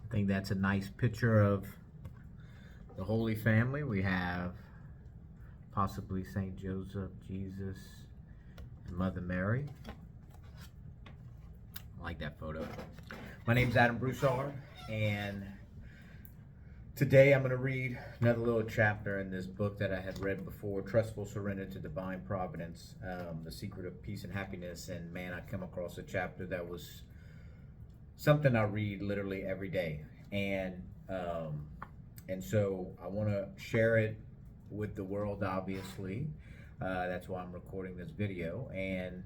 I think that's a nice picture of the Holy Family. We have possibly Saint Joseph, Jesus, and Mother Mary. I like that photo. My name's Adam Broussard, and today I'm going to read another little chapter in this book that I had read before, Trustful, Surrender to Divine Providence, The Secret of Peace and Happiness. And man, I come across a chapter that was something I read literally every day. And so I want to share it with the world, obviously. That's why I'm recording this video. And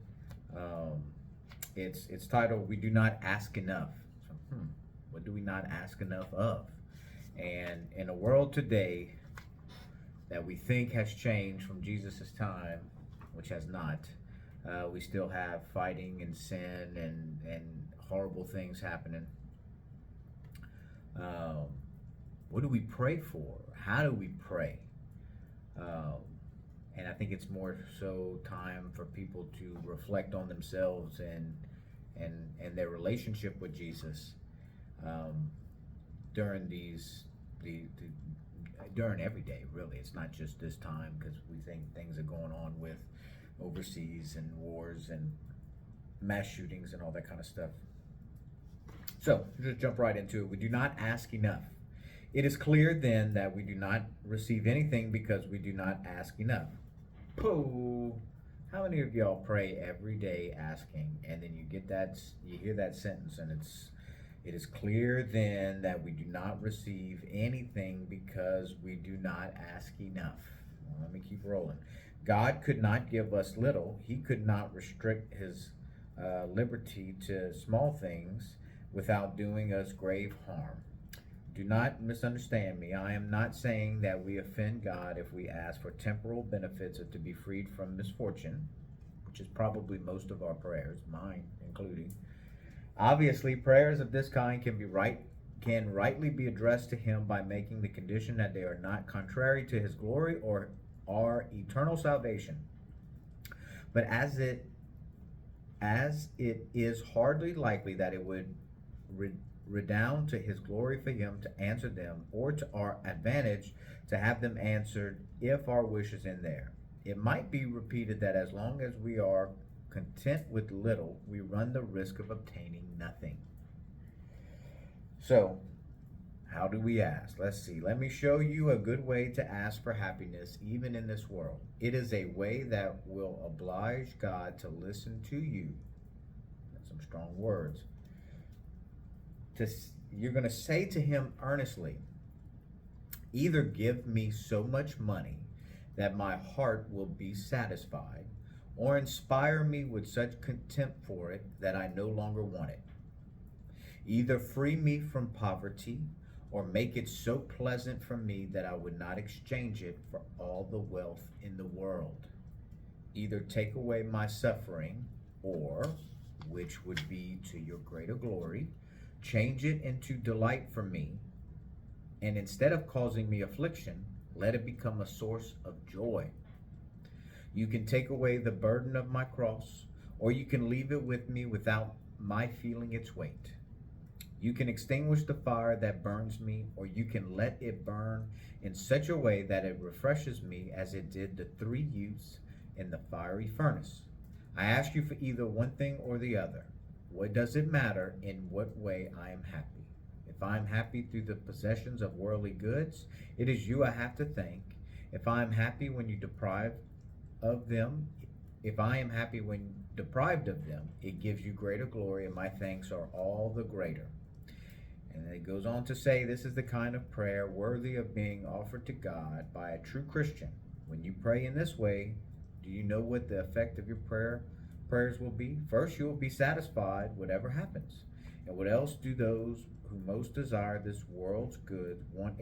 it's titled, We Do Not Ask Enough. So, what do we not ask enough of? And in a world today that we think has changed from Jesus' time, which has not, we still have fighting and sin and horrible things happening. What do we pray for? How do we pray? And I think it's more so time for people to reflect on themselves and their relationship with Jesus during during every day, really. It's not just this time, because we think things are going on with overseas and wars and mass shootings and all that kind of stuff. So, just jump right into it. We do not ask enough. It is clear then that we do not receive anything because we do not ask enough. Pooh! How many of y'all pray every day asking, and then you hear that sentence, and it is clear then that we do not receive anything because we do not ask enough. Well, let me keep rolling. God could not give us little. He could not restrict his liberty to small things without doing us grave harm. Do not misunderstand me. I am not saying that we offend God if we ask for temporal benefits or to be freed from misfortune, which is probably most of our prayers, mine including. Obviously, prayers of this kind can rightly be addressed to him by making the condition that they are not contrary to his glory or our eternal salvation. But as it is hardly likely that it would redound to his glory for him to answer them, or to our advantage to have them answered if our wish is in there. It might be repeated that as long as we are content with little, we run the risk of obtaining nothing. So, how do we ask? Let's see. Let me show you a good way to ask for happiness even in this world. It is a way that will oblige God to listen to you. That's some strong words. You're going to say to him earnestly, either give me so much money that my heart will be satisfied, or inspire me with such contempt for it that I no longer want it. Either free me from poverty, or make it so pleasant for me that I would not exchange it for all the wealth in the world. Either take away my suffering, or, which would be to your greater glory, change it into delight for me, and instead of causing me affliction, let it become a source of joy. You can take away the burden of my cross, or you can leave it with me without my feeling its weight. You can extinguish the fire that burns me, or you can let it burn in such a way that it refreshes me as it did the 3 youths in the fiery furnace. I ask you for either one thing or the other. What does it matter in what way I am happy? If I am happy through the possessions of worldly goods, it is you I have to thank. If I am happy when you deprive of them, if I am happy when deprived of them, it gives you greater glory, and my thanks are all the greater. And it goes on to say, this is the kind of prayer worthy of being offered to God by a true Christian. When you pray in this way, do you know what the effect of your prayers will be? First, you will be satisfied whatever happens. And what else do those who most desire this world's good want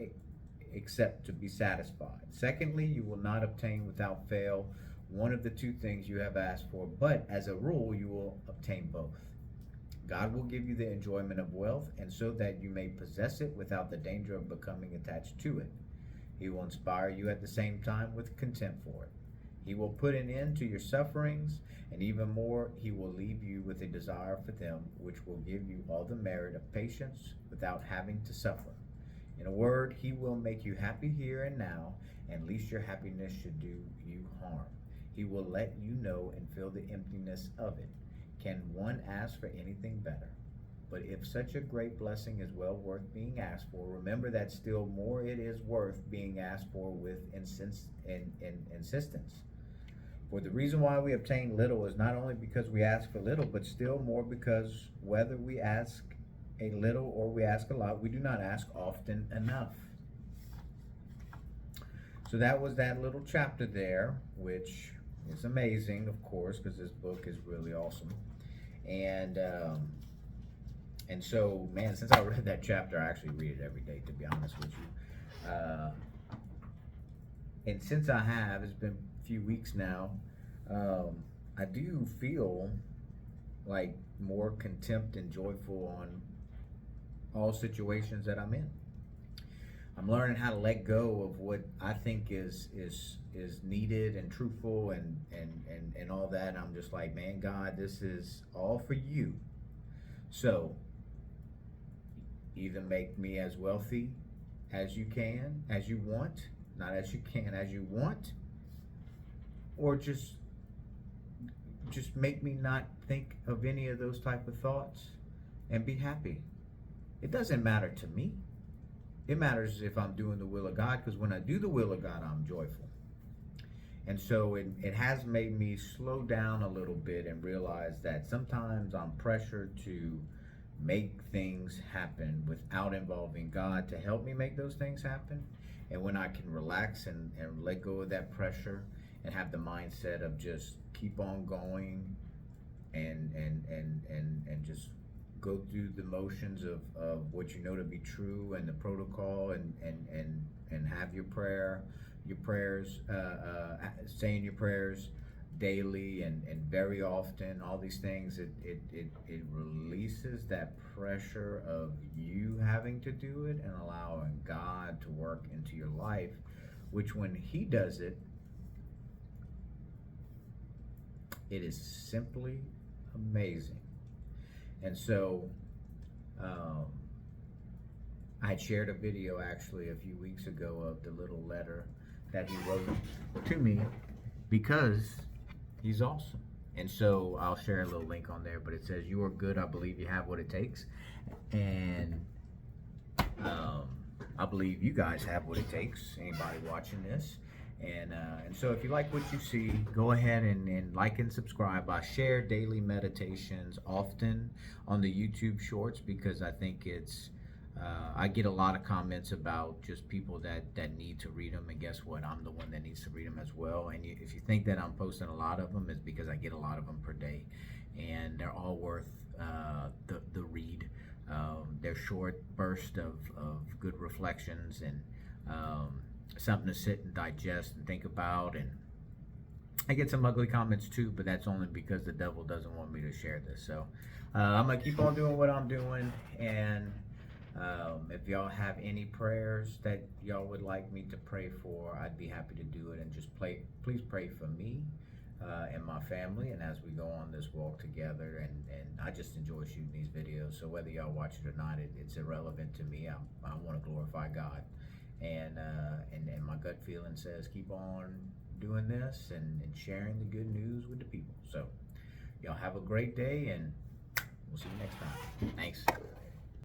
except to be satisfied? Secondly, you will not obtain without fail one of the 2 things you have asked for, but as a rule, you will obtain both. God will give you the enjoyment of wealth, and so that you may possess it without the danger of becoming attached to it. He will inspire you at the same time with contempt for it. He will put an end to your sufferings, and even more, he will leave you with a desire for them, which will give you all the merit of patience without having to suffer. In a word, he will make you happy here and now, and least your happiness should do you harm. He will let you know and feel the emptiness of it. Can one ask for anything better? But if such a great blessing is well worth being asked for, remember that still more it is worth being asked for with insistence. For the reason why we obtain little is not only because we ask for little, but still more because whether we ask a little or we ask a lot, we do not ask often enough. So that was that little chapter there, which is amazing, of course, because this book is really awesome. And so, man, since I read that chapter, I actually read it every day, to be honest with you. And since I have, it's been a few weeks now, I do feel like more contempt and joyful on all situations that I'm in. I'm learning how to let go of what I think is needed and truthful and all that. And I'm just like, man, God, this is all for you. So either make me as wealthy as you can, as you want, not as you can, as you want, or just make me not think of any of those type of thoughts and be happy. It doesn't matter to me. It matters if I'm doing the will of God, because when I do the will of God, I'm joyful. And so it has made me slow down a little bit and realize that sometimes I'm pressured to make things happen without involving God to help me make those things happen. And when I can relax and let go of that pressure and have the mindset of just keep on going and just go through the motions of what you know to be true and the protocol and have your prayers, saying your prayers daily and very often, all these things, it releases that pressure of you having to do it and allowing God to work into your life, which when he does it, it is simply amazing. And so I had shared a video actually a few weeks ago of the little letter that he wrote to me because he's awesome. And so I'll share a little link on there, but it says, "You are good. I believe you have what it takes." And I believe you guys have what it takes, anybody watching this. And so if you like what you see, go ahead and like and subscribe. I share daily meditations often on the YouTube shorts because I think it's, I get a lot of comments about just people that need to read them. And guess what? I'm the one that needs to read them as well. And if you think that I'm posting a lot of them, it's because I get a lot of them per day. And they're all worth the read. They're short bursts of good reflections and something to sit and digest and think about. And I get some ugly comments too, but that's only because the devil doesn't want me to share this. So I'm gonna keep on doing what I'm doing. And if y'all have any prayers that y'all would like me to pray for, I'd be happy to do it. And just please pray for me and my family, and as we go on this walk together. And I just enjoy shooting these videos, so whether y'all watch it or not, it's irrelevant to me. I want to glorify God. And my gut feeling says keep on doing this and sharing the good news with the people. So y'all have a great day, and we'll see you next time. Thanks.